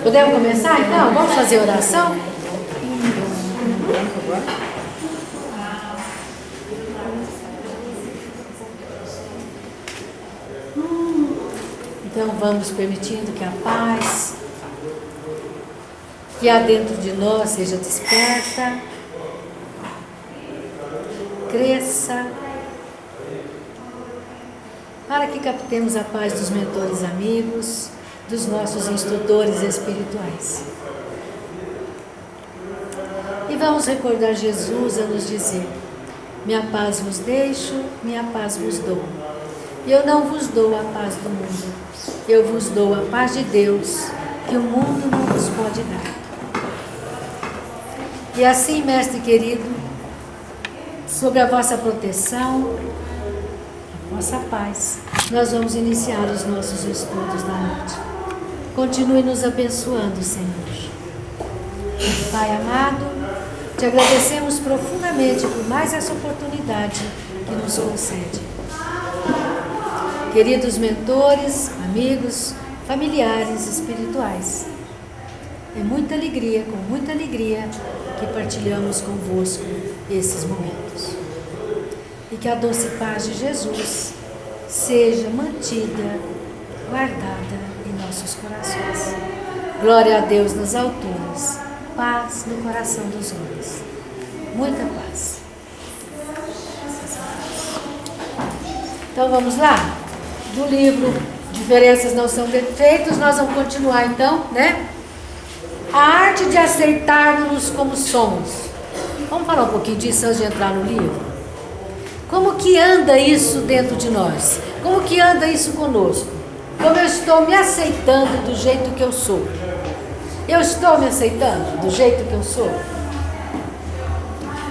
Podemos começar então? Vamos fazer oração? Então vamos permitindo que a paz que há dentro de nós seja desperta, cresça, para que captemos a paz dos mentores amigos, dos nossos instrutores espirituais. E vamos recordar Jesus a nos dizer: minha paz vos deixo, minha paz vos dou. Eu não vos dou a paz do mundo, eu vos dou a paz de Deus, que o mundo não vos pode dar. E assim, mestre querido, sobre a vossa proteção, a vossa paz, nós vamos iniciar os nossos estudos da noite. Continue nos abençoando, Senhor. Pai amado, te agradecemos profundamente por mais essa oportunidade que nos concede. Queridos mentores, amigos, familiares espirituais, é com muita alegria, que partilhamos convosco esses momentos. E que a doce paz de Jesus seja mantida, guardada em nossos corações. Glória a Deus nas alturas, paz no coração dos homens. Muita paz. Então vamos lá? Do livro Diferenças Não São Defeitos, nós vamos continuar então, né? A arte de aceitarmos como somos. Vamos falar um pouquinho disso antes de entrar no livro? Como que anda isso dentro de nós? Como que anda isso conosco? Como eu estou me aceitando do jeito que eu sou? Eu estou me aceitando do jeito que eu sou?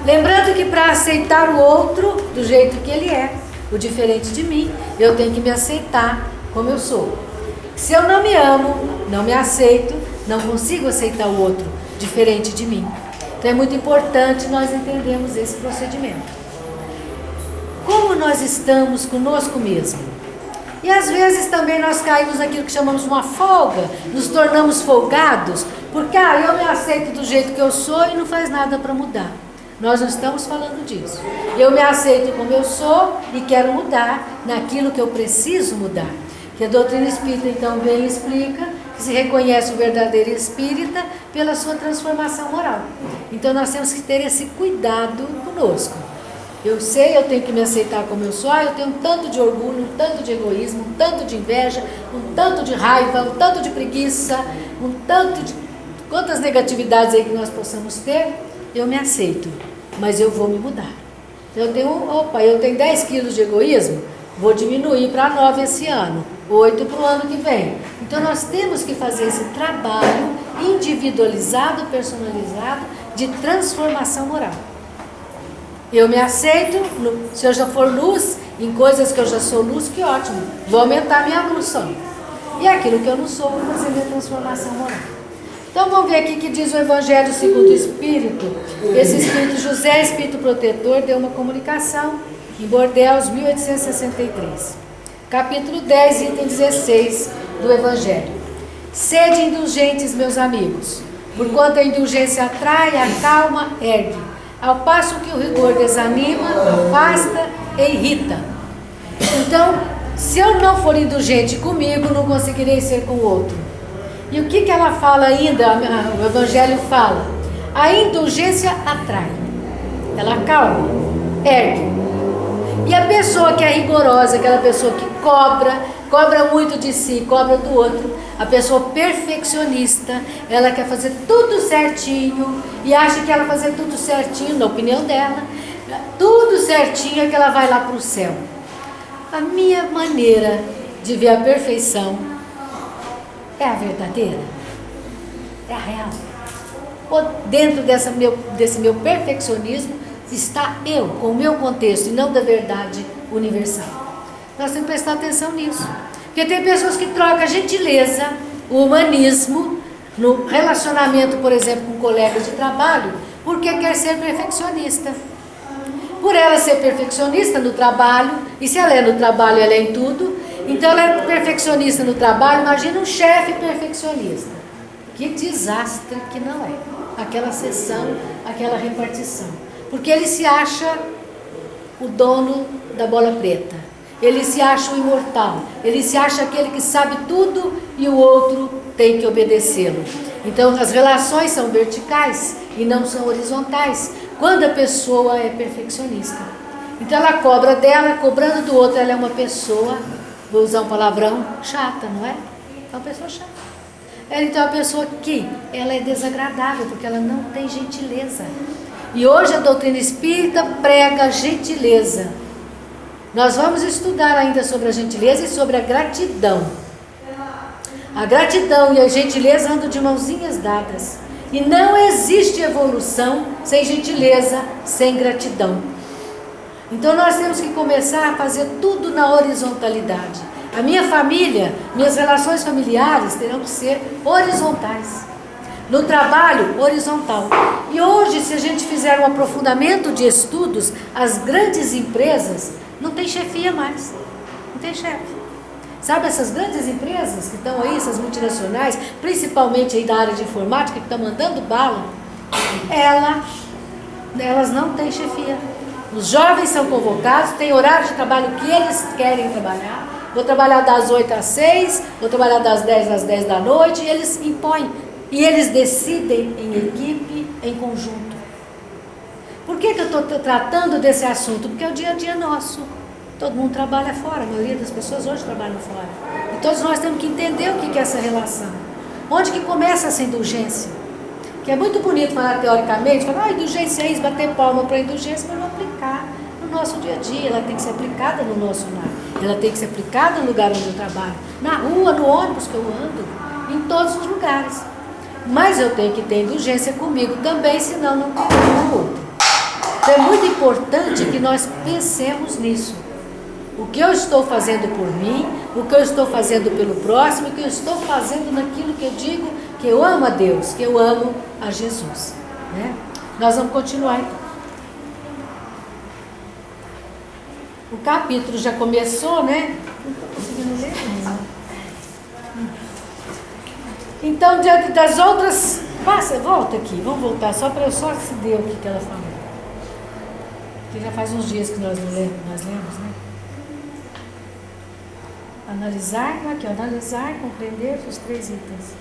Lembrando que para aceitar o outro do jeito que ele é, o diferente de mim, eu tenho que me aceitar como eu sou. Se eu não me amo, não me aceito, não consigo aceitar o outro diferente de mim. Então é muito importante nós entendermos esse procedimento. Como nós estamos conosco mesmo? E às vezes também nós caímos naquilo que chamamos de uma folga, nos tornamos folgados, porque eu me aceito do jeito que eu sou e não faz nada para mudar. Nós não estamos falando disso. Eu me aceito como eu sou e quero mudar naquilo que eu preciso mudar. Que a doutrina espírita então vem e explica que se reconhece o verdadeiro espírita pela sua transformação moral. Então nós temos que ter esse cuidado conosco. Eu sei, eu tenho que me aceitar como eu sou. Eu tenho um tanto de orgulho, um tanto de egoísmo, um tanto de inveja, um tanto de raiva, um tanto de preguiça, um tanto de quantas negatividades aí que nós possamos ter. Eu me aceito, mas eu vou me mudar. Eu tenho 10 quilos de egoísmo, vou diminuir para 9 esse ano, 8 para o ano que vem. Então nós temos que fazer esse trabalho individualizado, personalizado, de transformação moral. Eu me aceito, se eu já for luz, em coisas que eu já sou luz, que ótimo, vou aumentar minha luz só. E aquilo que eu não sou, vou fazer minha transformação moral. Então vamos ver aqui que diz o Evangelho segundo o Espírito. Esse Espírito José, Espírito Protetor, deu uma comunicação em Bordeaux, 1863. Capítulo 10, item 16 do Evangelho. Sede indulgentes, meus amigos, porquanto a indulgência atrai, acalma, ergue, ao passo que o rigor desanima, afasta e irrita. Então, se eu não for indulgente comigo, não conseguirei ser com o outro. E o que ela fala ainda? O Evangelho fala: a indulgência atrai, ela acalma, ergue. E a pessoa que é rigorosa, aquela pessoa que cobra muito de si, cobra do outro, a pessoa perfeccionista, ela quer fazer tudo certinho e acha que ela fazer tudo certinho, na opinião dela, tudo certinho é que ela vai lá para o céu. A minha maneira de ver a perfeição é a verdadeira? É a real? Ou dentro desse meu perfeccionismo está eu, com o meu contexto e não da verdade universal? Nós temos que prestar atenção nisso. Porque tem pessoas que trocam a gentileza, o humanismo, no relacionamento, por exemplo, com colegas de trabalho, porque quer ser perfeccionista. Por ela ser perfeccionista no trabalho, e se ela é no trabalho, ela é em tudo, então ela é perfeccionista no trabalho. Imagina um chefe perfeccionista. Que desastre que não é. Aquela sessão, aquela repartição. Porque ele se acha o dono da bola preta. Ele se acha o imortal. Ele se acha aquele que sabe tudo e o outro tem que obedecê-lo. Então as relações são verticais e não são horizontais. Quando a pessoa é perfeccionista. Então ela cobra dela, cobrando do outro, ela é uma pessoa, vou usar um palavrão, chata, não é? É uma pessoa chata. Então é uma pessoa que ela é desagradável, porque ela não tem gentileza. E hoje a doutrina espírita prega gentileza. Nós vamos estudar ainda sobre a gentileza e sobre a gratidão. A gratidão e a gentileza andam de mãozinhas dadas. E não existe evolução sem gentileza, sem gratidão. Então nós temos que começar a fazer tudo na horizontalidade. A minha família, minhas relações familiares terão que ser horizontais. No trabalho, horizontal. E hoje, se a gente fizer um aprofundamento de estudos, as grandes empresas não tem chefia mais. Não tem chefe. Sabe essas grandes empresas que estão aí, essas multinacionais, principalmente aí da área de informática, que estão mandando bala, elas não têm chefia. Os jovens são convocados, tem horário de trabalho que eles querem trabalhar. Vou trabalhar das 8 às 6, vou trabalhar das 10 às 10 da noite, e eles impõem. E eles decidem em equipe, em conjunto. Por que eu estou tratando desse assunto? Porque é o dia a dia nosso. Todo mundo trabalha fora, a maioria das pessoas hoje trabalham fora. E todos nós temos que entender o que é essa relação. Onde que começa essa indulgência? Que é muito bonito falar teoricamente, falar, indulgência é isso, bater palma para a indulgência, mas não aplicar no nosso dia a dia. Ela tem que ser aplicada no nosso lar. Ela tem que ser aplicada no lugar onde eu trabalho. Na rua, no ônibus que eu ando, em todos os lugares. Mas eu tenho que ter indulgência comigo também, senão não tem com o outro. Então é muito importante que nós pensemos nisso. O que eu estou fazendo por mim, o que eu estou fazendo pelo próximo, o que eu estou fazendo naquilo que eu digo, que eu amo a Deus, que eu amo a Jesus. Né? Nós vamos continuar então. O capítulo já começou, né? Não estou conseguindo ler. Então, diante das outras... volta aqui, vamos voltar, só para eu só se dê o que ela falou. Porque já faz uns dias que nós lemos, né? Analisar, aqui, ó, analisar, compreender os 3 itens.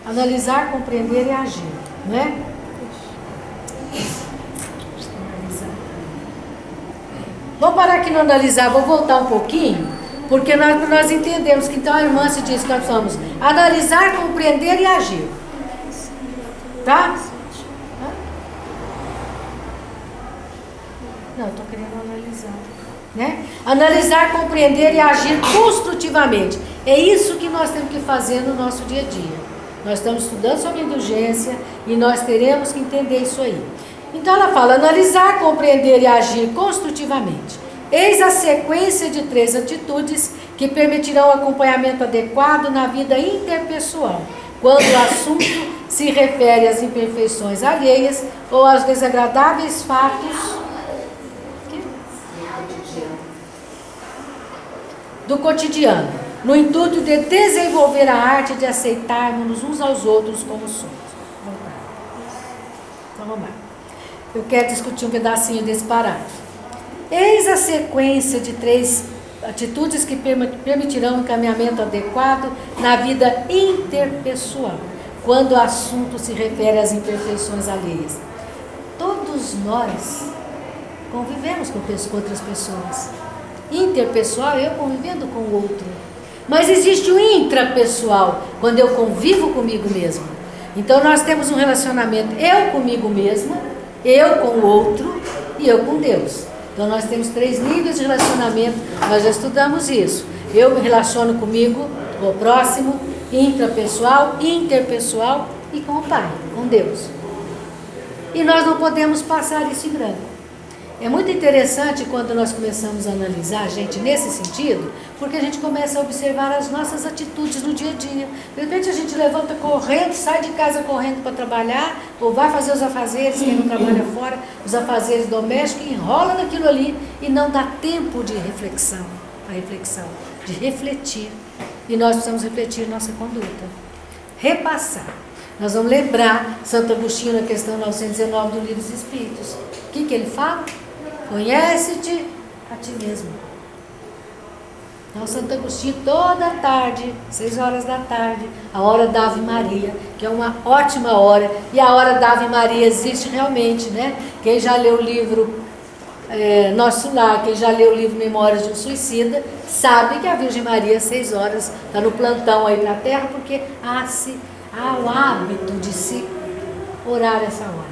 Analisar, compreender e agir, não é? Analisar. Vamos parar aqui no analisar, vou voltar um pouquinho, porque nós entendemos que então a irmã se diz que nós somos analisar, compreender e agir. Tá? Não, estou querendo analisar. Né? Analisar, compreender e agir construtivamente. É isso que nós temos que fazer no nosso dia a dia. Nós estamos estudando sobre indulgência e nós teremos que entender isso aí. Então ela fala, analisar, compreender e agir construtivamente. Eis a sequência de 3 atitudes que permitirão o acompanhamento adequado na vida interpessoal, quando o assunto se refere às imperfeições alheias ou aos desagradáveis fatos do cotidiano, no intuito de desenvolver a arte de aceitarmos uns aos outros como somos. Então vamos lá. Eu quero discutir um pedacinho desse parágrafo. Eis a sequência de 3 atitudes que permitirão um encaminhamento adequado na vida interpessoal, quando o assunto se refere às imperfeições alheias. Todos nós convivemos com outras pessoas. Interpessoal, eu convivendo com o outro. Mas existe o intrapessoal, quando eu convivo comigo mesmo. Então nós temos um relacionamento, eu comigo mesma, eu com o outro e eu com Deus. Então nós temos 3 níveis de relacionamento, nós já estudamos isso. Eu me relaciono comigo, com o próximo, intrapessoal, interpessoal e com o Pai, com Deus. E nós não podemos passar isso em branco. É muito interessante quando nós começamos a analisar a gente nesse sentido, porque a gente começa a observar as nossas atitudes no dia a dia. De repente a gente levanta correndo, sai de casa correndo para trabalhar, ou vai fazer os afazeres, quem não trabalha fora, os afazeres domésticos, enrola naquilo ali e não dá tempo de reflexão, de refletir. E nós precisamos refletir nossa conduta. repassar. Nós vamos lembrar Santo Agostinho na questão 919 do Livro dos Espíritos. O que ele fala? Conhece-te a ti mesmo. Então, Santo Agostinho, toda tarde, 6 horas da tarde, a hora da Ave Maria, que é uma ótima hora, e a hora da Ave Maria existe realmente, né? Quem já leu o livro Nosso Lar, quem já leu o livro Memórias de um Suicida, sabe que a Virgem Maria, às 6 horas, está no plantão aí na Terra, porque há o hábito de se orar essa hora.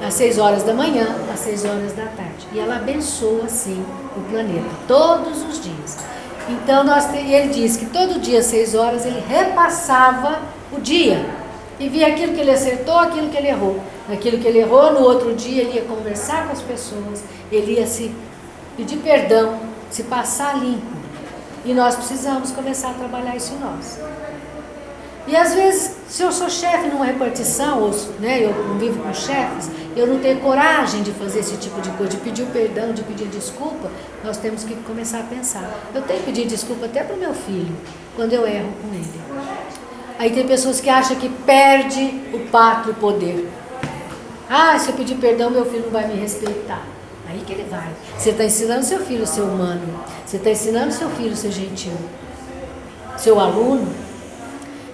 Às 6 horas da manhã, às 6 horas da tarde. E ela abençoa, assim, o planeta, todos os dias. Então, ele diz que todo dia, às 6 horas, ele repassava o dia. E via aquilo que ele acertou, aquilo que ele errou. Aquilo que ele errou, no outro dia, ele ia conversar com as pessoas, ele ia se pedir perdão, se passar limpo. E nós precisamos começar a trabalhar isso em nós. E às vezes, se eu sou chefe numa repartição, ou, né, eu convivo com chefes, eu não tenho coragem de fazer esse tipo de coisa, de pedir o perdão, de pedir desculpa, nós temos que começar a pensar. Eu tenho que pedir desculpa até para o meu filho, quando eu erro com ele. Aí tem pessoas que acham que perde o pátrio poder. Ah, se eu pedir perdão, meu filho não vai me respeitar. Aí que ele vai. Você está ensinando seu filho a ser humano, você está ensinando seu filho a ser gentil, seu aluno.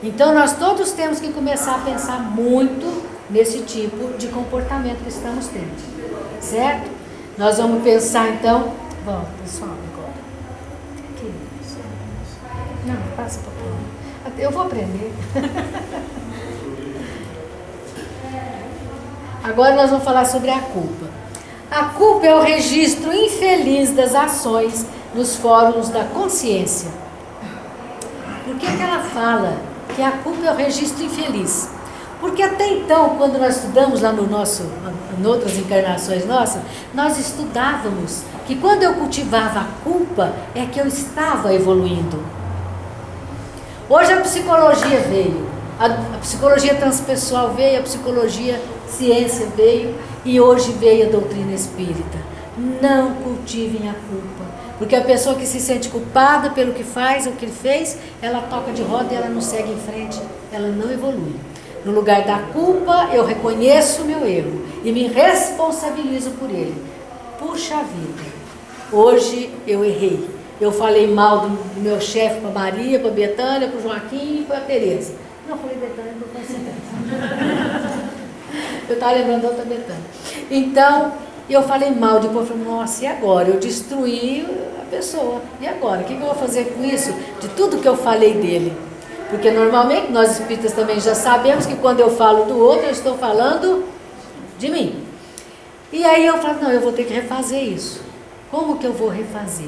Então, nós todos temos que começar a pensar muito nesse tipo de comportamento que estamos tendo, certo? Nós vamos pensar, então... Bom, pessoal, agora. Aqui. Não, passa para cá. Eu vou aprender. Agora nós vamos falar sobre a culpa. A culpa é o registro infeliz das ações nos fóruns da consciência. Por que ela fala que a culpa é o registro infeliz? Porque até então, quando nós estudamos lá em outras encarnações nossas, nós estudávamos que quando eu cultivava a culpa, é que eu estava evoluindo. Hoje a psicologia veio, a psicologia transpessoal veio, a psicologia ciência veio, e hoje veio a doutrina espírita. Não cultivem a culpa, porque a pessoa que se sente culpada pelo que faz ou que fez, ela toca de roda e ela não segue em frente, ela não evolui. No lugar da culpa, eu reconheço o meu erro e me responsabilizo por ele. Puxa vida, hoje eu errei. Eu falei mal do meu chefe para Maria, para Betânia, para Joaquim e para Tereza. Não, falei Betânia, não foi certeza. Eu estava lembrando da outra Betânia. Então, eu falei mal, depois eu falei, nossa, e agora? Eu destruí a pessoa. E agora? O que eu vou fazer com isso? De tudo que eu falei dele. Porque normalmente nós espíritas também já sabemos que quando eu falo do outro, eu estou falando de mim. E aí eu falo, não, eu vou ter que refazer isso. Como que eu vou refazer?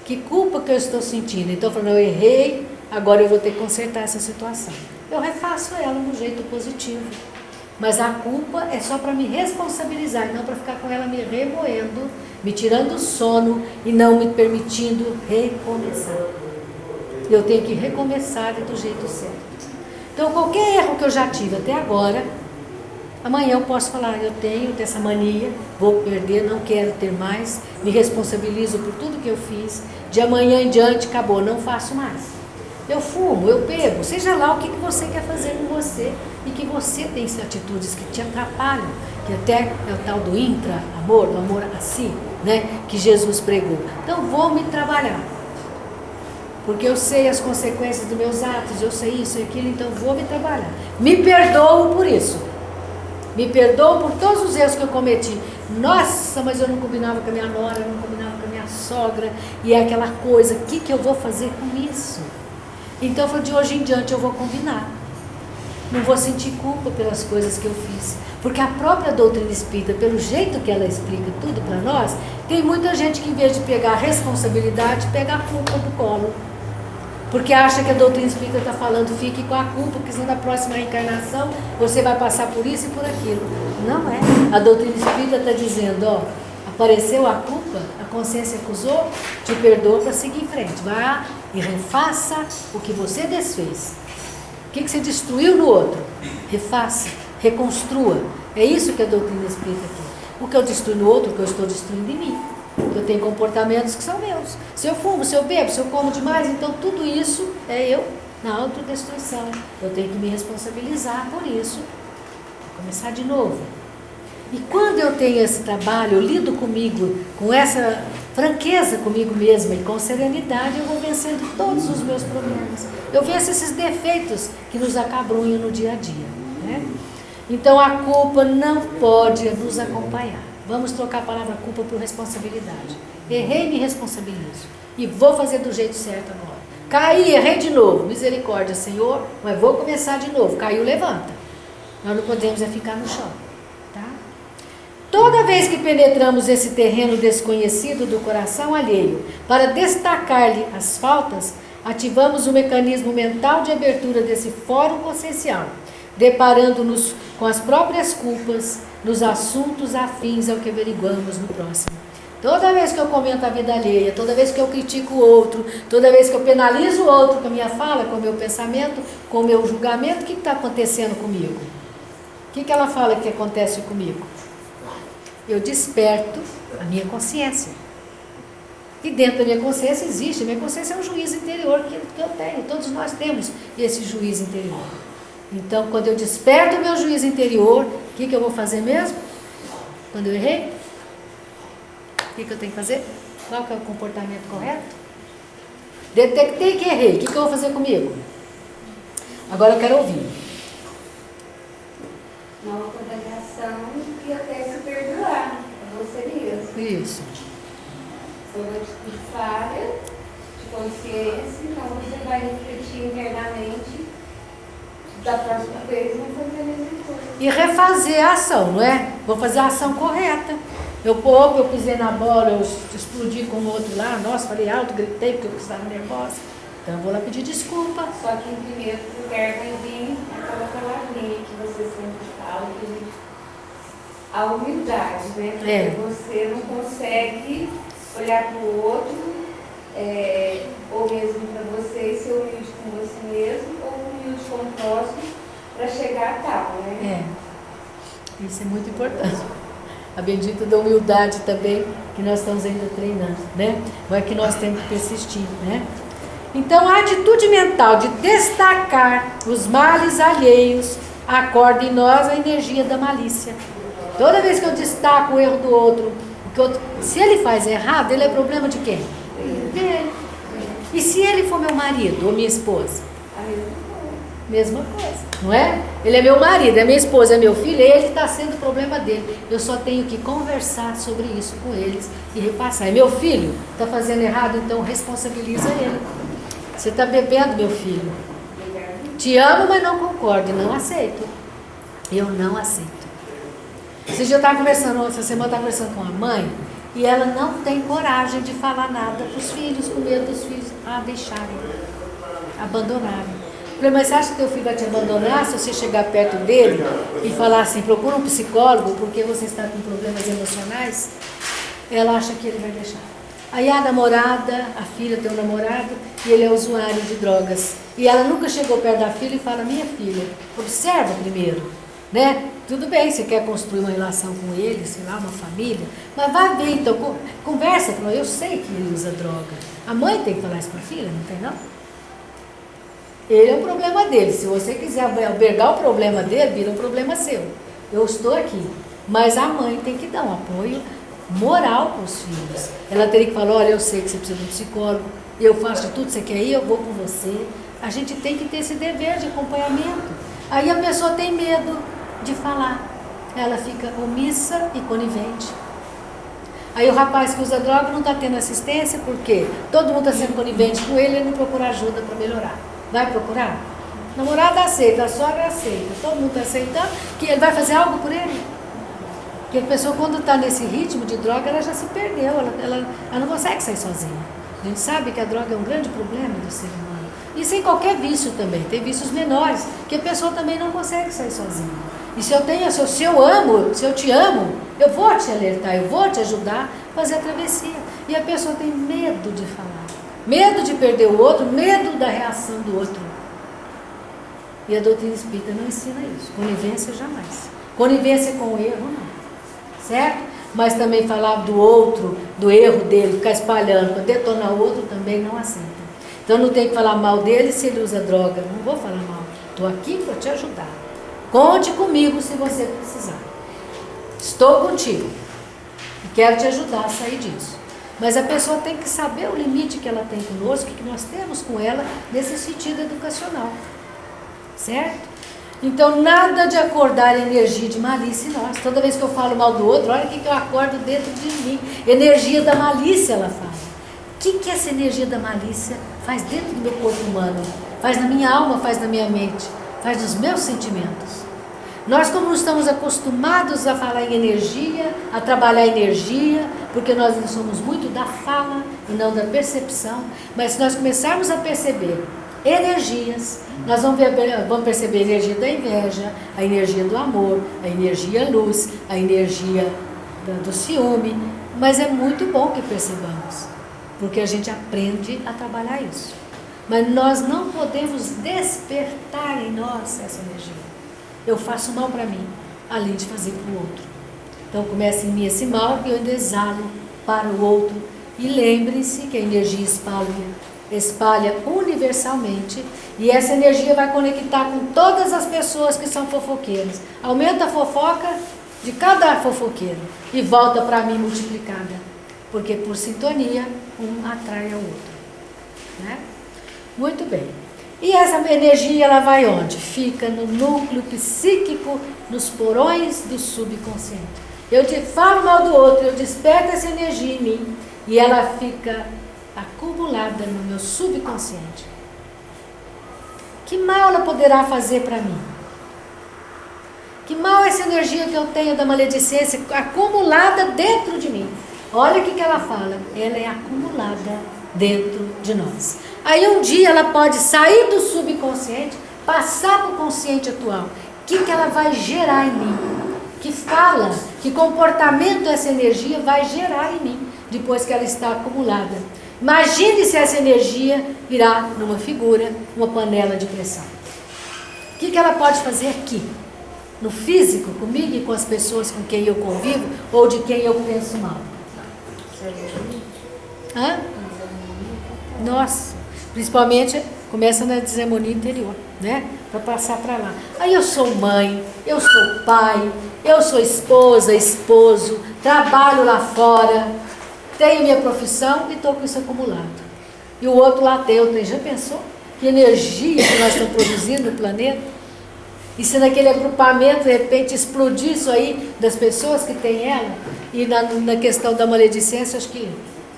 Que culpa que eu estou sentindo? Então eu falo, não, eu errei, agora eu vou ter que consertar essa situação. Eu refaço ela no jeito positivo. Mas a culpa é só para me responsabilizar, não para ficar com ela me remoendo, me tirando o sono e não me permitindo recomeçar. Eu tenho que recomeçar do jeito certo. Então, qualquer erro que eu já tive até agora, amanhã eu posso falar, eu tenho dessa mania, vou perder, não quero ter mais, me responsabilizo por tudo que eu fiz, de amanhã em diante, acabou, não faço mais. Eu fumo, eu bebo, seja lá o que você quer fazer com você e que você tem atitudes que te atrapalham, que até é o tal do intra-amor, do amor a si, né, que Jesus pregou. Então, vou me trabalhar, porque eu sei as consequências dos meus atos, eu sei isso e aquilo, então vou me trabalhar. Me perdoo por isso, me perdoo por todos os erros que eu cometi. Nossa, mas eu não combinava com a minha nora, eu não combinava com a minha sogra, e é aquela coisa, o que eu vou fazer com isso? Então, de hoje em diante eu vou combinar. Não vou sentir culpa pelas coisas que eu fiz. Porque a própria doutrina espírita, pelo jeito que ela explica tudo para nós, tem muita gente que em vez de pegar a responsabilidade, pega a culpa do colo. Porque acha que a doutrina espírita está falando, fique com a culpa, porque senão na próxima reencarnação você vai passar por isso e por aquilo. Não é. A doutrina espírita está dizendo, ó, apareceu a culpa, a consciência acusou, te perdoa para seguir em frente. Vá e refaça o que você desfez. O que você destruiu no outro? Refaça, reconstrua. É isso que a doutrina espírita quer. O que eu destruí no outro, o que eu estou destruindo em mim. Eu tenho comportamentos que são meus. Se eu fumo, se eu bebo, se eu como demais, então tudo isso é eu na autodestruição. Eu tenho que me responsabilizar por isso. Vou começar de novo. E quando eu tenho esse trabalho, eu lido comigo, com essa franqueza comigo mesma e com serenidade, eu vou vencendo todos os meus problemas. Eu venço esses defeitos que nos acabrunham no dia a dia, né? Então a culpa não pode nos acompanhar. Vamos trocar a palavra culpa por responsabilidade. Errei, me responsabilizo. E vou fazer do jeito certo agora. Caí, errei de novo. Misericórdia, Senhor, mas vou começar de novo. Caiu, levanta. Nós não podemos ficar no chão. Tá? Toda vez que penetramos esse terreno desconhecido do coração alheio, para destacar-lhe as faltas, ativamos o mecanismo mental de abertura desse fórum consciencial, deparando-nos com as próprias culpas nos assuntos afins ao que averiguamos no próximo. Toda vez que eu comento a vida alheia, toda vez que eu critico o outro, toda vez que eu penalizo o outro com a minha fala, com o meu pensamento, com o meu julgamento, o que está acontecendo comigo? O que ela fala que acontece comigo? Eu desperto a minha consciência. E dentro da minha consciência existe, a minha consciência é um juiz interior que eu tenho, todos nós temos esse juiz interior. Então, quando eu desperto o meu juiz interior, o que eu vou fazer mesmo? Quando eu errei? O que eu tenho que fazer? Qual que é o comportamento correto? Detectei que errei, o que eu vou fazer comigo? Agora eu quero ouvir. Uma autoavaliação e até se perdoar a você mesmo. Isso. Foi uma atitude falha de consciência, então você vai refletir internamente da próxima vez não fazer a mesma coisa. E refazer a ação, não é? Vou fazer a ação correta. Eu pisei na bola, eu explodi com o outro lá, nossa, falei alto, gritei porque eu estava nervosa. Então eu vou lá pedir desculpa. Só que em primeiro lugar vai vir aquela palavrinha que você sempre fala, a humildade, né? Porque você não consegue olhar para o outro, ou mesmo para você, e ser humilde com você mesmo, ou humilde com o próximo, para chegar a tal, né? Isso é muito importante. A bendita da humildade também, que nós estamos ainda treinando, né? Não é que nós temos que persistir, né? Então, a atitude mental de destacar os males alheios acorda em nós a energia da malícia. Toda vez que eu destaco o erro do outro, se ele faz errado, ele é problema de quem? Dele. E se ele for meu marido ou minha esposa? Mesma coisa, não é? Ele é meu marido, é minha esposa, é meu filho, ele está sendo o problema dele. Eu só tenho que conversar sobre isso com eles e repassar. É meu filho, está fazendo errado, então responsabiliza ele. Você está bebendo, meu filho. Te amo, mas não concordo, não aceito. Eu não aceito. Esse dia eu estava conversando, essa semana eu estava conversando com a mãe, e ela não tem coragem de falar nada para os filhos, com medo dos filhos deixarem, abandonarem. Eu falei, mas você acha que teu filho vai te abandonar se você chegar perto dele e falar assim, procura um psicólogo porque você está com problemas emocionais? Ela acha que ele vai deixar. Aí a namorada, a filha tem um namorado, e ele é usuário de drogas. E ela nunca chegou perto da filha e fala, minha filha, observa primeiro, né? Tudo bem, você quer construir uma relação com ele, sei lá, uma família, mas vai ver, então, conversa, fala, eu sei que ele usa droga. A mãe tem que falar isso para a filha, não tem não? Ele é um problema dele, se você quiser albergar o problema dele, vira um problema seu. Eu estou aqui, mas a mãe tem que dar um apoio moral para os filhos. Ela teria que falar, olha, eu sei que você precisa de um psicólogo, eu faço de tudo que você quer ir, eu vou com você. A gente tem que ter esse dever de acompanhamento. Aí a pessoa tem medo de falar, ela fica omissa e conivente. Aí o rapaz que usa droga não está tendo assistência, porque todo mundo está sendo conivente com ele, ele não procura ajuda para melhorar. Vai procurar? A namorada aceita, a sogra aceita, todo mundo está aceitando, que ele vai fazer algo por ele. Porque a pessoa, quando está nesse ritmo de droga, ela já se perdeu, ela não consegue sair sozinha. A gente sabe que a droga é um grande problema do ser humano. Isso em qualquer vício também, tem vícios menores, que a pessoa também não consegue sair sozinha. E se eu te amo, eu vou te alertar, eu vou te ajudar a fazer a travessia. E a pessoa tem medo de falar, medo de perder o outro, medo da reação do outro. E a doutrina espírita não ensina isso, conivência jamais. Conivência com o erro, não. Certo? Mas também falar do outro, do erro dele, ficar espalhando, detonar o outro, também não aceita. Então não tenho que falar mal dele se ele usa droga. Não vou falar mal. Estou aqui para te ajudar. Conte comigo se você precisar. Estou contigo. E quero te ajudar a sair disso. Mas a pessoa tem que saber o limite que ela tem conosco, que nós temos com ela, nesse sentido educacional. Certo? Então, nada de acordar energia de malícia em nós. Toda vez que eu falo mal do outro, olha o que eu acordo dentro de mim. Energia da malícia, ela fala. O que essa energia da malícia faz dentro do meu corpo humano? Faz na minha alma, faz na minha mente, faz nos meus sentimentos. Nós, como não estamos acostumados a falar em energia, a trabalhar energia, porque nós ainda somos muito da fala e não da percepção, mas se nós começarmos a perceber energias, nós vamos perceber a energia da inveja, a energia do amor, a energia luz, a energia do ciúme, mas é muito bom que percebamos, porque a gente aprende a trabalhar isso. Mas nós não podemos despertar em nós essa energia. Eu faço mal para mim, além de fazer para o outro. Então começa em mim esse mal e eu ainda exalo para o outro. E lembre-se que a energia espalha universalmente, e essa energia vai conectar com todas as pessoas que são fofoqueiras. Aumenta a fofoca de cada fofoqueiro e volta para mim multiplicada, porque por sintonia um atrai ao outro, né? Muito bem. E essa energia ela vai onde? Fica no núcleo psíquico, nos porões do subconsciente. Eu falo mal do outro, eu desperto essa energia em mim e ela fica acumulada no meu subconsciente. Que mal ela poderá fazer para mim? Que mal essa energia que eu tenho da maledicência acumulada dentro de mim? Olha o que ela fala, ela é acumulada dentro de nós. Aí um dia ela pode sair do subconsciente, passar para o consciente atual. O que ela vai gerar em mim? Que fala, que comportamento essa energia vai gerar em mim, depois que ela está acumulada. Imagine se essa energia virar numa figura, uma panela de pressão. O que ela pode fazer aqui? No físico, comigo e com as pessoas com quem eu convivo, ou de quem eu penso mal? Hã? Nossa, principalmente começa na desarmonia interior, né? Para passar para lá. Aí eu sou mãe, eu sou pai, eu sou esposa, esposo, trabalho lá fora, tenho minha profissão e estou com isso acumulado. E o outro lá tem outra. Já pensou? Que energia que nós estamos produzindo no planeta? E se naquele agrupamento, de repente, explodir isso aí das pessoas que têm ela, e na questão da maledicência, acho que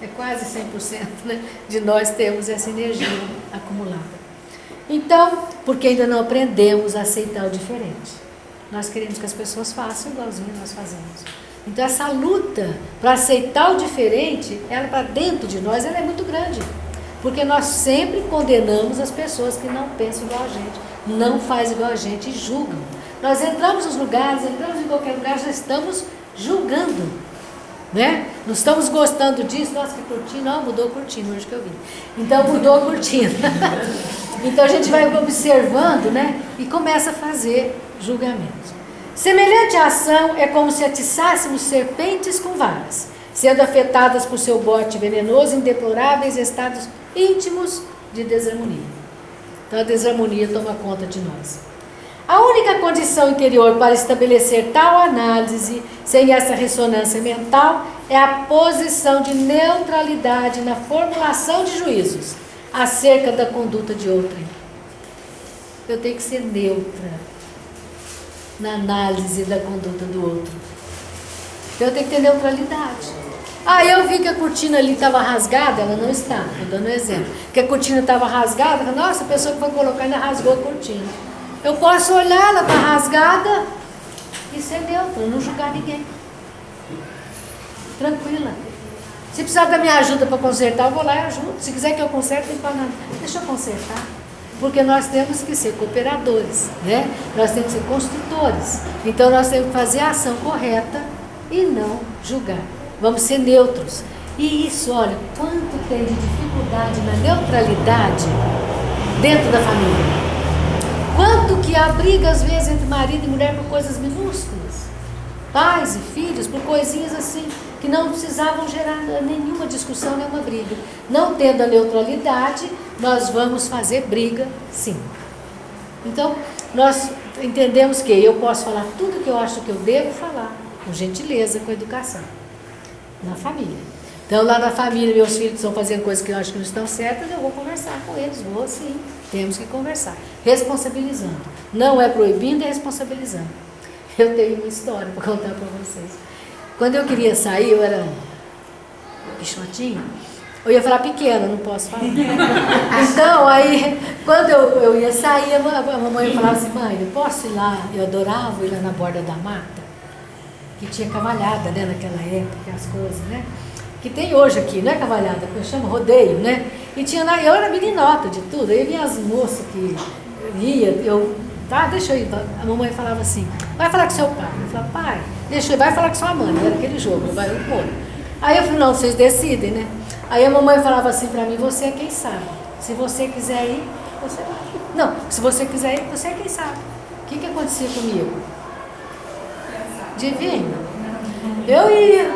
é quase 100%, né, de nós temos essa energia acumulada. Então, porque ainda não aprendemos a aceitar o diferente. Nós queremos que as pessoas façam igualzinho nós fazemos. Então, essa luta para aceitar o diferente, ela para dentro de nós, ela é muito grande. Porque nós sempre condenamos as pessoas que não pensam igual a gente, não fazem igual a gente e julgam. Nós entramos nos lugares, entramos em qualquer lugar, já estamos julgando, né? Não estamos gostando disso, nossa, que cortina, não, mudou a cortina hoje que eu vi. Então mudou a cortina. Então a gente vai observando, né? E começa a fazer julgamentos. Semelhante ação é como se atiçássemos serpentes com varas, sendo afetadas por seu bote venenoso em deploráveis estados íntimos de desarmonia. Então a desarmonia toma conta de nós. A única condição interior para estabelecer tal análise, sem essa ressonância mental, é a posição de neutralidade na formulação de juízos acerca da conduta de outrem. Eu tenho que ser neutra na análise da conduta do outro. Então eu tenho que ter neutralidade. Eu vi que a cortina ali estava rasgada, ela não está, estou dando um exemplo. Que a cortina estava rasgada, nossa, a pessoa que foi colocar ainda rasgou a cortina. Eu posso olhar, ela está rasgada e ser neutra, não julgar ninguém. Tranquila. Se precisar da minha ajuda para consertar, eu vou lá e ajudo. Se quiser que eu conserte, eu falo, deixa eu consertar. Porque nós temos que ser cooperadores, né? Nós temos que ser construtores. Então nós temos que fazer a ação correta e não julgar. Vamos ser neutros. E isso, olha, quanto tem de dificuldade na neutralidade dentro da família. Quanto que há briga, às vezes, entre marido e mulher por coisas minúsculas. pais e filhos, por coisinhas assim, que não precisavam gerar nenhuma discussão, nenhuma briga. Não tendo a neutralidade, nós vamos fazer briga, sim. Então, nós entendemos que eu posso falar tudo que eu acho que eu devo falar, com gentileza, com educação, na família. Então, lá na família, meus filhos estão fazendo coisas que eu acho que não estão certas, eu vou conversar com eles, vou sim, temos que conversar, responsabilizando. Não é proibindo, é responsabilizando. Eu tenho uma história para contar para vocês. Quando eu queria sair, eu era pichotinha, eu ia falar pequena, não posso falar. Então, aí, quando eu ia sair, a mamãe falava assim, mãe, eu posso ir lá? Eu adorava ir lá na borda da mata, que tinha cavalhada, né, naquela época, as coisas, né? Que tem hoje aqui, não é cavalhada, que eu chamo rodeio, né? E tinha lá, eu era meninota de tudo, aí vinha as moças que ia, deixa eu ir. A mamãe falava assim, vai falar com seu pai. Eu falava, pai, deixa eu ir, vai falar com sua mãe. Era aquele jogo, vai o outro. Aí eu falei, não, vocês decidem, né? Aí a mamãe falava assim pra mim, você é quem sabe. Se você quiser ir, você vai. Não, se você quiser ir, você é quem sabe. O que acontecia comigo? Divino. Eu ia,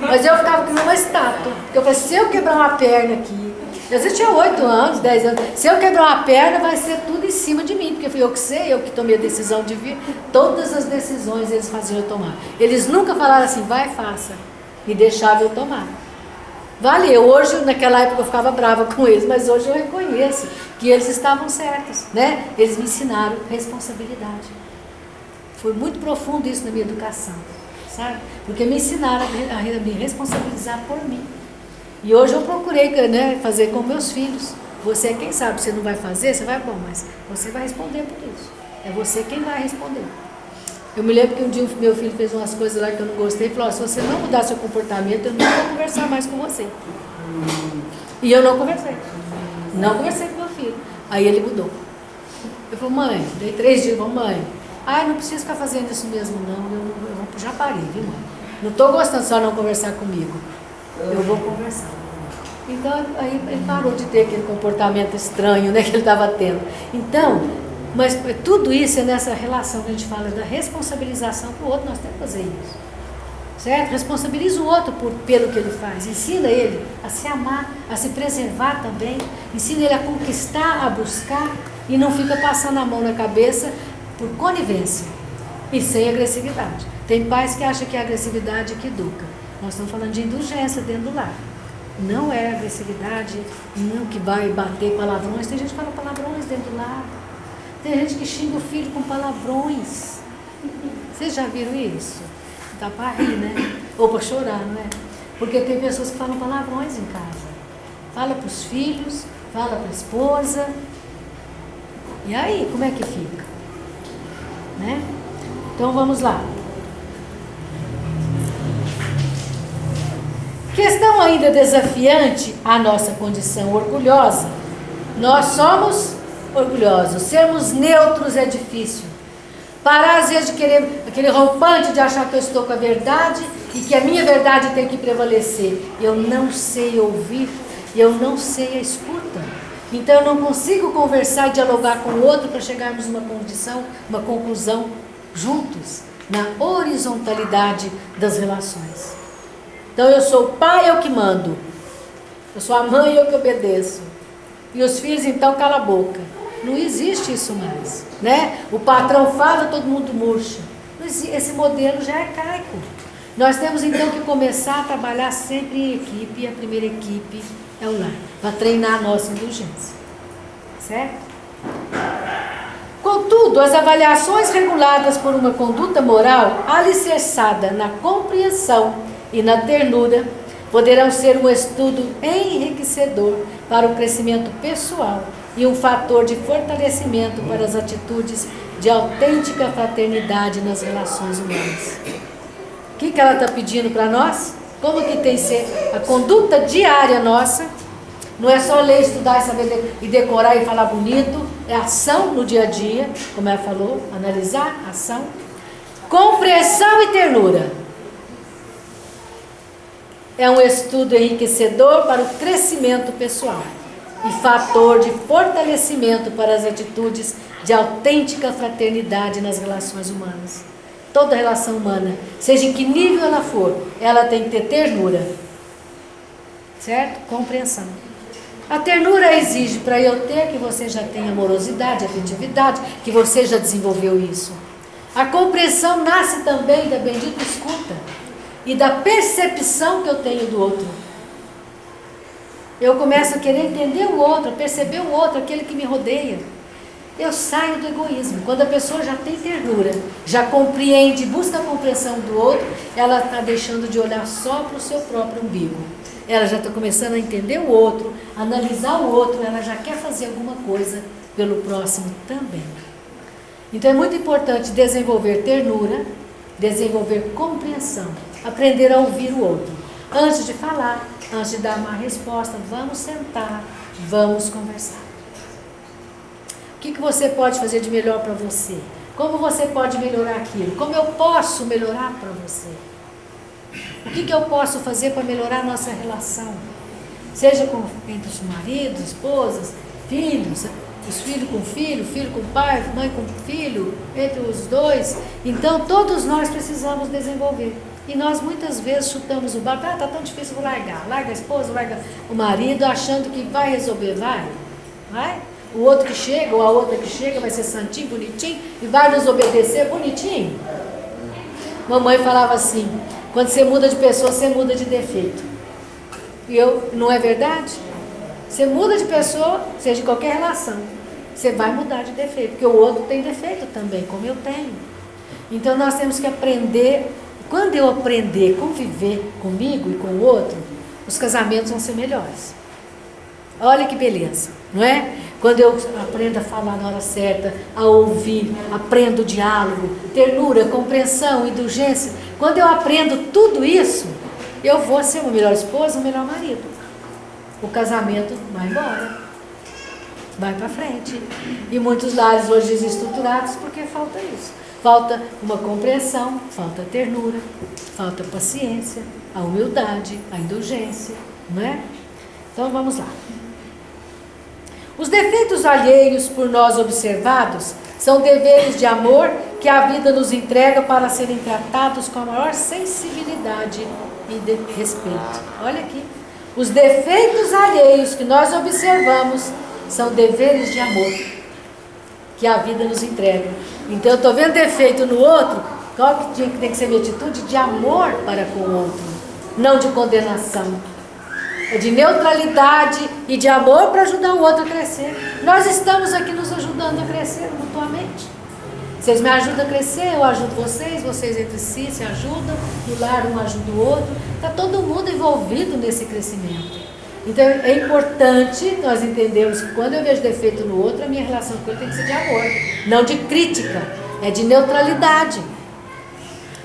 mas eu ficava como uma estátua. Porque eu falei, se eu quebrar uma perna aqui, eu já tinha 8 anos, 10 anos. Se eu quebrar uma perna, vai ser tudo em cima de mim, porque fui eu que sei, eu que tomei a decisão de vir. Todas as decisões eles faziam eu tomar. Eles nunca falaram assim, vai, faça. E deixavam eu tomar. Valeu. Hoje, naquela época, eu ficava brava com eles, mas hoje eu reconheço que eles estavam certos, né? Eles me ensinaram responsabilidade. Foi muito profundo isso na minha educação, sabe? Porque me ensinaram a me responsabilizar por mim. E hoje eu procurei, né, fazer com meus filhos. Você é quem sabe, você não vai fazer, você vai, bom, mas você vai responder por isso. É você quem vai responder. Eu me lembro que um dia meu filho fez umas coisas lá que eu não gostei e falou, se você não mudar seu comportamento, eu não vou conversar mais com você. E eu não conversei. Não conversei com meu filho. Aí ele mudou. Eu falei, mãe, dei 3 dias, mãe, não precisa ficar fazendo isso mesmo não, eu já parei, viu, mãe? Não estou gostando só de não conversar comigo. Eu vou conversar. Então, aí ele parou de ter aquele comportamento estranho, né, que ele estava tendo. Então, mas tudo isso é nessa relação que a gente fala da responsabilização para o outro, nós temos que fazer isso. Certo? Responsabiliza o outro pelo que ele faz. Ensina ele a se amar, a se preservar também. Ensina ele a conquistar, a buscar e não fica passando a mão na cabeça por conivência e sem agressividade. Tem pais que acham que é a agressividade que educa. Nós estamos falando de indulgência dentro do lar. Não é agressividade, não que vai bater palavrões. Tem gente que fala palavrões dentro do lar. Tem gente que xinga o filho com palavrões. Vocês já viram isso? Dá para rir, né? Ou para chorar, não é? Porque tem pessoas que falam palavrões em casa. Fala para os filhos, fala para a esposa. E aí, como é que fica? Né? Então vamos lá. Questão ainda desafiante à nossa condição orgulhosa. Nós somos orgulhosos. Sermos neutros é difícil. Parar às vezes de querer, aquele rompante de achar que eu estou com a verdade e que a minha verdade tem que prevalecer. Eu não sei ouvir, eu não sei a escuta. Então eu não consigo conversar e dialogar com o outro para chegarmos numa condição, uma conclusão juntos, na horizontalidade das relações. Então eu sou o pai, eu que mando. Eu sou a mãe, eu que obedeço. E os filhos então cala a boca. Não existe isso mais, né? O patrão fala, todo mundo murcha. Esse modelo já é arcaico. Nós temos então que começar a trabalhar sempre em equipe, e a primeira equipe é o lar, para treinar a nossa indulgência. Certo? Contudo, as avaliações reguladas por uma conduta moral alicerçada na compreensão e na ternura poderão ser um estudo enriquecedor para o crescimento pessoal e um fator de fortalecimento para as atitudes de autêntica fraternidade nas relações humanas. O que ela está pedindo para nós? Como que tem que ser a conduta diária nossa? Não é só ler, estudar e saber e decorar e falar bonito, é ação no dia a dia, como ela falou, analisar, ação, compreensão e ternura. É um estudo enriquecedor para o crescimento pessoal e fator de fortalecimento para as atitudes de autêntica fraternidade nas relações humanas. toda relação humana, seja em que nível ela for, ela tem que ter ternura. Certo? Compreensão. A ternura exige para eu ter que você já tenha amorosidade, afetividade, que você já desenvolveu isso. A compreensão nasce também da bendita escuta e da percepção que eu tenho do outro. Eu começo a querer entender o outro, a perceber o outro, aquele que me rodeia. Eu saio do egoísmo. Quando a pessoa já tem ternura, já compreende, busca a compreensão do outro, ela está deixando de olhar só para o seu próprio umbigo. Ela já está começando a entender o outro, a analisar o outro, ela já quer fazer alguma coisa pelo próximo também. Então é muito importante desenvolver ternura, desenvolver compreensão, aprender a ouvir o outro. Antes de falar, antes de dar uma resposta, vamos sentar, vamos conversar. O que você pode fazer de melhor para você? Como você pode melhorar aquilo? Como eu posso melhorar para você? O que eu posso fazer para melhorar a nossa relação? Seja entre os maridos, esposas, filhos, os filhos com filho com pai, mãe com filho, entre os dois. Então todos nós precisamos desenvolver. E nós muitas vezes chutamos o barco, está tão difícil, vou largar. Larga a esposa, larga o marido, achando que vai resolver, vai? O outro que chega, ou a outra que chega, vai ser santinho, bonitinho, e vai nos obedecer bonitinho. Mamãe falava assim, quando você muda de pessoa, você muda de defeito. E não é verdade? Você muda de pessoa, seja de qualquer relação, você vai mudar de defeito, porque o outro tem defeito também, como eu tenho. Então nós temos que aprender. Quando eu aprender a conviver comigo e com o outro, os casamentos vão ser melhores. Olha que beleza, não é? Quando eu aprendo a falar na hora certa, a ouvir, aprendo o diálogo, ternura, compreensão, indulgência. Quando eu aprendo tudo isso, eu vou ser uma melhor esposa, um melhor marido. O casamento vai embora, vai para frente. E muitos lares hoje desestruturados porque falta isso. Falta uma compreensão, falta ternura, falta paciência, a humildade, a indulgência, não é? Então vamos lá. Os defeitos alheios por nós observados são deveres de amor que a vida nos entrega para serem tratados com a maior sensibilidade e de respeito. Olha aqui. Os defeitos alheios que nós observamos são deveres de amor que a vida nos entrega. Então eu estou vendo defeito no outro, qual que tem que ser minha atitude? De amor para com o outro, não de condenação. É de neutralidade e de amor para ajudar o outro a crescer. Nós estamos aqui nos ajudando a crescer mutuamente. Vocês me ajudam a crescer, eu ajudo vocês, vocês entre si se ajudam, no lar um ajuda o outro. Está todo mundo envolvido nesse crescimento. Então é importante nós entendermos que quando eu vejo defeito no outro, a minha relação com ele tem que ser de amor, não de crítica, é de neutralidade.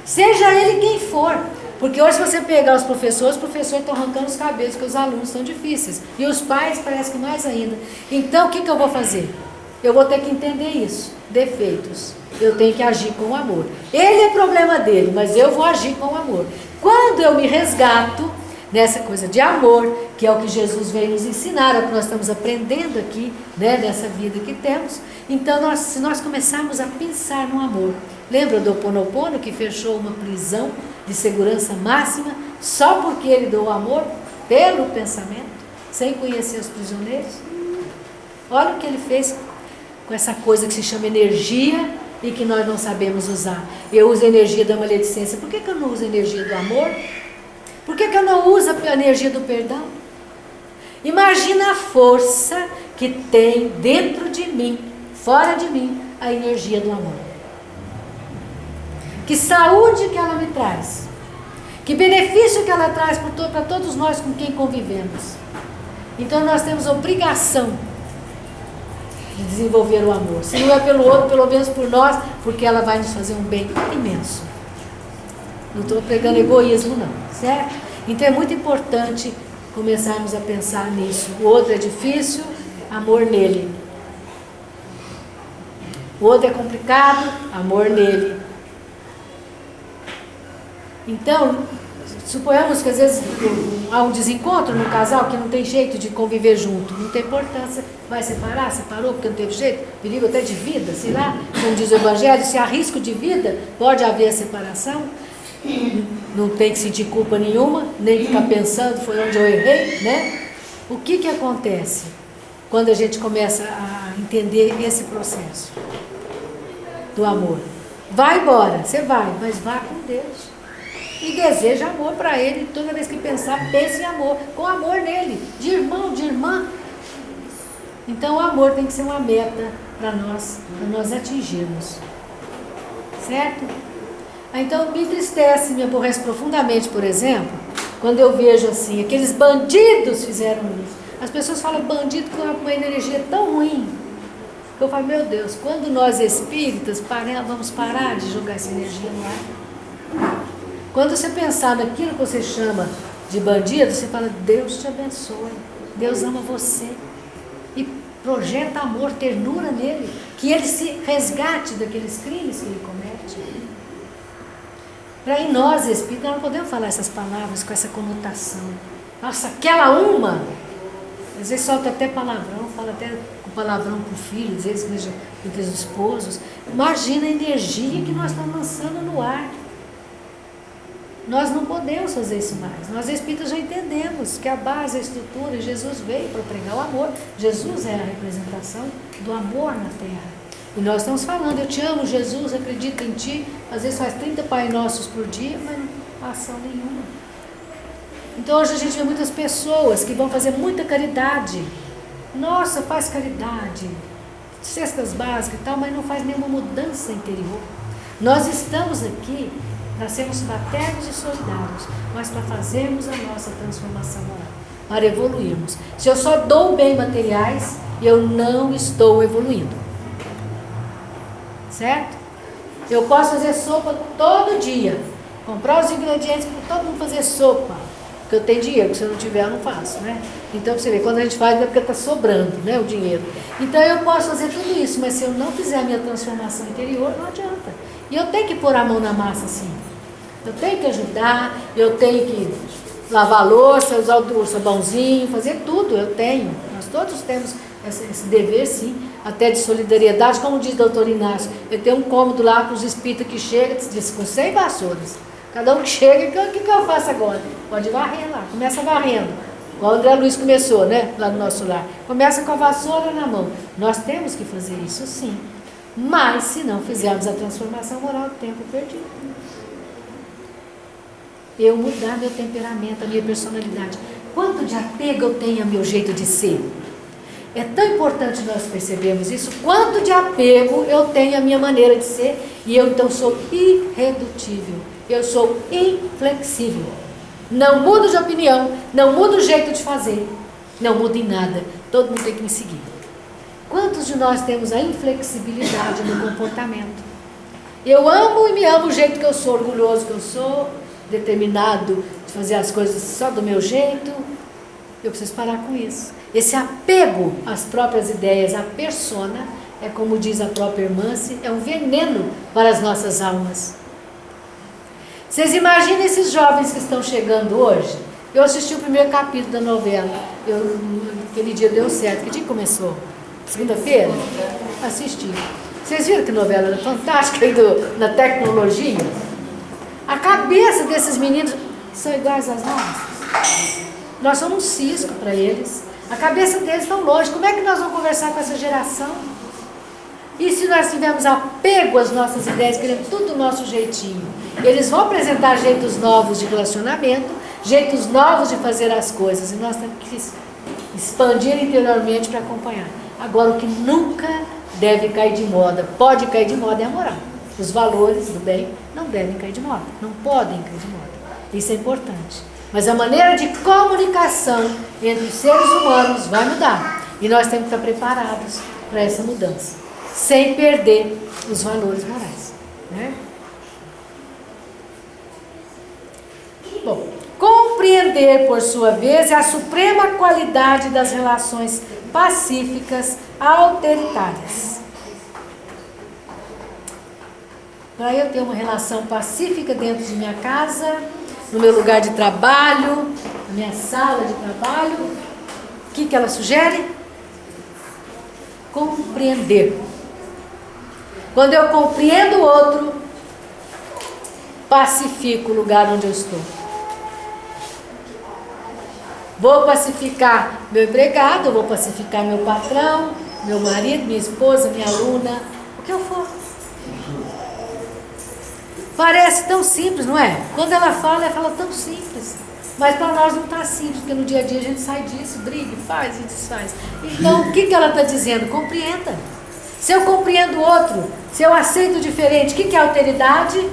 Seja ele quem for. Porque hoje se você pegar os professores estão arrancando os cabelos, porque os alunos são difíceis. E os pais parece que mais ainda. Então o que eu vou fazer? Eu vou ter que entender isso. Defeitos. Eu tenho que agir com amor. Ele é problema dele, mas eu vou agir com amor. Quando eu me resgato nessa coisa de amor, que é o que Jesus veio nos ensinar, é o que nós estamos aprendendo aqui, né, nessa vida que temos. Então se nós começarmos a pensar no amor. Lembra do Ho Oponopono que fechou uma prisão de segurança máxima só porque ele deu amor pelo pensamento, sem conhecer os prisioneiros? Olha o que ele fez com essa coisa que se chama energia e que nós não sabemos usar. Eu uso a energia da maledicência. Por que eu não uso a energia do amor? Por que eu não uso a energia do perdão? Imagina a força que tem dentro de mim, fora de mim, a energia do amor. Que saúde que ela me traz. Que benefício que ela traz para todos nós com quem convivemos. Então nós temos a obrigação de desenvolver o amor. Se não é pelo outro, pelo menos por nós, porque ela vai nos fazer um bem imenso. Não estou pregando egoísmo não, certo? Então é muito importante começarmos a pensar nisso. O outro é difícil, amor nele. O outro é complicado, amor nele. Então, Suponhamos que às vezes há um desencontro no casal que não tem jeito de conviver junto, não tem importância, vai separar, separou porque não teve jeito, perigo até de vida, sei lá, como diz o Evangelho, se há risco de vida, pode haver a separação, não tem que sentir culpa nenhuma, nem ficar pensando, foi onde eu errei, né? O que acontece quando a gente começa a entender esse processo do amor? Vai embora, você vai, mas vá com Deus. E deseja amor para Ele. Toda vez que pensar, pense em amor. Com amor nele. De irmão, de irmã. Então o amor tem que ser uma meta para nós atingirmos. Certo? Então me entristece, me aborrece profundamente, por exemplo, quando eu vejo assim, aqueles bandidos fizeram isso. As pessoas falam bandido com uma energia tão ruim. Eu falo, meu Deus, quando nós espíritas vamos parar de jogar essa energia no ar? Quando você pensar naquilo que você chama de bandido, você fala, Deus te abençoe, Deus ama você. E projeta amor, ternura nele, que ele se resgate daqueles crimes que ele comete. Para em nós, espíritas, nós não podemos falar essas palavras com essa conotação. Nossa, aquela uma! Às vezes solta até palavrão, fala até com palavrão com o filho, às vezes entre os esposos. Imagina a energia que nós estamos lançando no ar. Nós não podemos fazer isso mais. Nós espíritas já entendemos que a base, a estrutura, Jesus veio para pregar o amor. Jesus é a representação do amor na terra. E nós estamos falando, eu te amo, Jesus, acredito em ti. Às vezes faz 30 Pai Nossos por dia, mas não há ação nenhuma. Então hoje a gente vê muitas pessoas que vão fazer muita caridade. Nossa, faz caridade, cestas básicas e tal, mas não faz nenhuma mudança interior. Nós estamos aqui para sermos fraternos e solidários, mas para fazermos a nossa transformação moral, para evoluirmos. Se eu só dou bem materiais, eu não estou evoluindo. Certo? Eu posso fazer sopa todo dia, comprar os ingredientes para todo mundo fazer sopa, porque eu tenho dinheiro, se eu não tiver eu não faço, né? Então você vê, quando a gente faz é porque está sobrando, né, o dinheiro. Então eu posso fazer tudo isso, mas se eu não fizer a minha transformação interior, não adianta. E eu tenho que pôr a mão na massa assim. Eu tenho que ajudar, eu tenho que lavar a louça, usar o sabãozinho, fazer tudo, eu tenho. Nós todos temos esse dever, sim, até de solidariedade, como diz o doutor Inácio. Eu tenho um cômodo lá com os espíritas que chegam, diz, com 100 vassouras. Cada um que chega, o que eu faço agora? Pode varrer lá, começa varrendo. O André Luiz começou, né, lá no nosso lar. Começa com a vassoura na mão. Nós temos que fazer isso, sim. Mas, se não fizermos a transformação moral, o tempo perdido. Eu mudar meu temperamento, a minha personalidade. Quanto de apego eu tenho ao meu jeito de ser? É tão importante nós percebermos isso. Quanto de apego eu tenho à minha maneira de ser. E eu então sou irredutível. Eu sou inflexível. Não mudo de opinião. Não mudo o jeito de fazer. Não mudo em nada. Todo mundo tem que me seguir. Quantos de nós temos a inflexibilidade no comportamento? Eu amo e me amo o jeito que eu sou. Orgulhoso que eu sou. Determinado de fazer as coisas só do meu jeito. Eu preciso parar com isso. Esse apego às próprias ideias, à persona, é como diz a própria Irmãce, é um veneno para as nossas almas. Vocês imaginam esses jovens que estão chegando hoje? Eu assisti o primeiro capítulo da novela. Aquele dia deu certo. Que dia começou? Segunda-feira? Assisti. Vocês viram que novela era fantástica na tecnologia? A cabeça desses meninos são iguais às nossas. Nós somos um cisco para eles. A cabeça deles está longe. Como é que nós vamos conversar com essa geração? E se nós tivermos apego às nossas ideias, querendo tudo do nosso jeitinho? Eles vão apresentar jeitos novos de relacionamento, jeitos novos de fazer as coisas. E nós temos que expandir interiormente para acompanhar. Agora, o que nunca deve cair de moda, pode cair de moda, é a moral. Os valores do bem não devem cair de moda, não podem cair de moda. Isso é importante. Mas a maneira de comunicação entre os seres humanos vai mudar. E nós temos que estar preparados para essa mudança, sem perder os valores morais. Né? Bom, compreender, por sua vez, é a suprema qualidade das relações pacíficas autoritárias. Para eu ter uma relação pacífica dentro de minha casa, no meu lugar de trabalho, na minha sala de trabalho. O que ela sugere? Compreender. Quando eu compreendo o outro, pacifico o lugar onde eu estou. Vou pacificar meu empregado, vou pacificar meu patrão, meu marido, minha esposa, minha aluna, o que eu for. Parece tão simples, não é? Quando ela fala tão simples. Mas para nós não está simples, porque no dia a dia a gente sai disso, briga, faz e desfaz. Então, o que ela está dizendo? Compreenda. Se eu compreendo o outro, se eu aceito o diferente, o que é alteridade?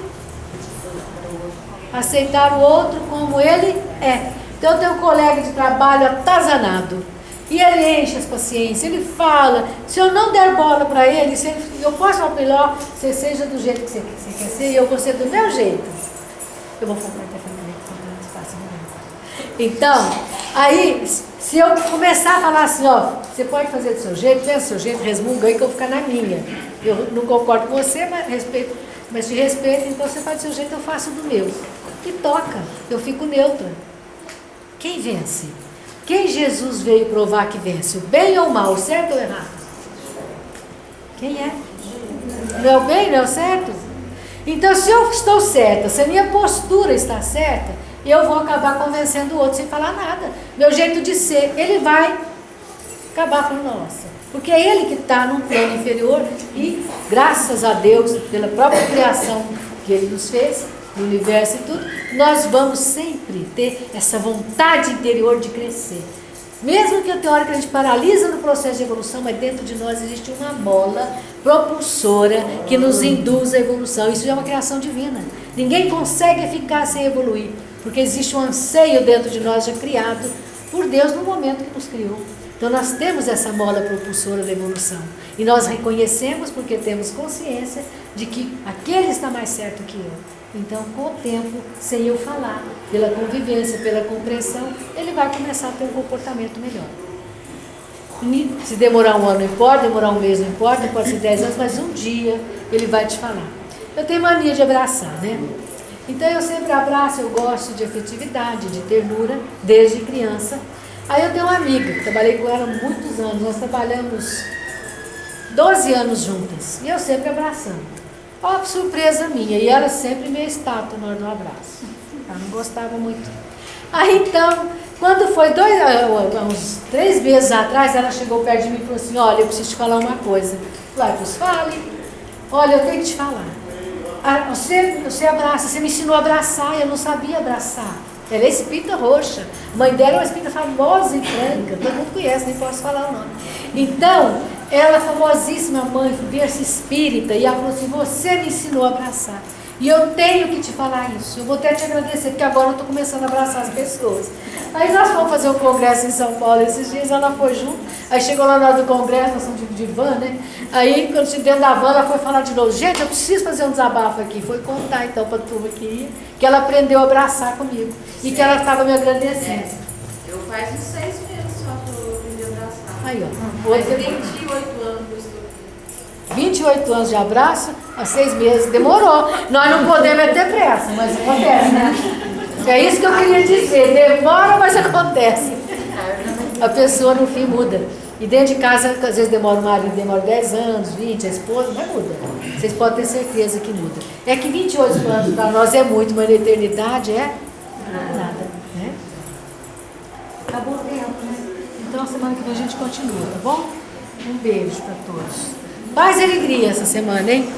Aceitar o outro como ele é. Então, eu tenho um colega de trabalho atazanado. E ele enche as paciências, ele fala. Se eu não der bola para ele, eu posso falar para ele, ó, você seja do jeito que você quer ser, e eu vou ser do meu jeito. Eu vou falar então, aí, se eu começar a falar assim, ó, você pode fazer do seu jeito, pensa do seu jeito, resmunga aí que eu vou ficar na minha. Eu não concordo com você, mas te respeito, então você faz do seu jeito, eu faço do meu. E toca, eu fico neutra. Quem vence? Quem Jesus veio provar que vence? O bem ou o mal, certo ou errado? Quem é? Não é o bem, não é o certo? Então, se eu estou certa, se a minha postura está certa, eu vou acabar convencendo o outro sem falar nada. Meu jeito de ser, ele vai acabar falando, nossa. Porque é ele que está num plano inferior e, graças a Deus, pela própria criação que ele nos fez, no universo e tudo, nós vamos sempre ter essa vontade interior de crescer. Mesmo que a teórica a gente paralisa no processo de evolução, mas dentro de nós existe uma mola propulsora que nos induz à evolução. Isso é uma criação divina. Ninguém consegue ficar sem evoluir, porque existe um anseio dentro de nós já criado por Deus no momento que nos criou. Então nós temos essa mola propulsora da evolução. E nós reconhecemos porque temos consciência de que aquele está mais certo que eu. Então, com o tempo, sem eu falar, pela convivência, pela compreensão, ele vai começar a ter um comportamento melhor. E se demorar um ano não importa, demorar um mês não importa, pode ser 10 anos, mas um dia ele vai te falar. Eu tenho mania de abraçar, né? Então eu sempre abraço, eu gosto de afetividade, de ternura, desde criança. Aí eu tenho uma amiga, trabalhei com ela há muitos anos, nós trabalhamos 12 anos juntas, e eu sempre abraçando. Ó, surpresa minha, e ela sempre meio estátua na hora do abraço. Ela não gostava muito. Aí então, quando foi uns 3 meses atrás, ela chegou perto de mim e falou assim, olha, eu preciso te falar uma coisa. Vai, pois fale. Olha, eu tenho que te falar. Você abraça, você me ensinou a abraçar, eu não sabia abraçar. Ela é espírita roxa. A mãe dela é uma espírita famosa e franca, todo mundo conhece, nem posso falar o nome. Então, ela, famosíssima mãe, berço espírita, e ela falou assim, você me ensinou a abraçar. E eu tenho que te falar isso. Eu vou até te agradecer, porque agora eu estou começando a abraçar as pessoas. Aí nós fomos fazer um congresso em São Paulo esses dias, ela foi junto. Aí chegou lá na hora do congresso, nós somos de van, né? Aí, quando eu dentro da van, ela foi falar de novo. Gente, eu preciso fazer um desabafo aqui. Foi contar, então, para a turma que ia, que ela aprendeu a abraçar comigo. E que ela estava me agradecendo. Eu faz uns 6 meses só que eu aprendi a abraçar. Aí, ó. Faz 28 anos que eu estou aqui. 28 anos de abraço, há 6 meses, demorou. Nós não podemos é ter pressa, mas acontece, né? É isso que eu queria dizer, demora, mas acontece. A pessoa no fim muda. E dentro de casa, às vezes demora o marido, demora 10 anos, 20, a esposa, mas muda. Vocês podem ter certeza que muda. É que 28 anos para nós é muito, mas na eternidade é nada, né? Acabou o tempo, né? Então, semana que vem a gente continua, tá bom? Um beijo para todos. Paz e alegria essa semana, hein?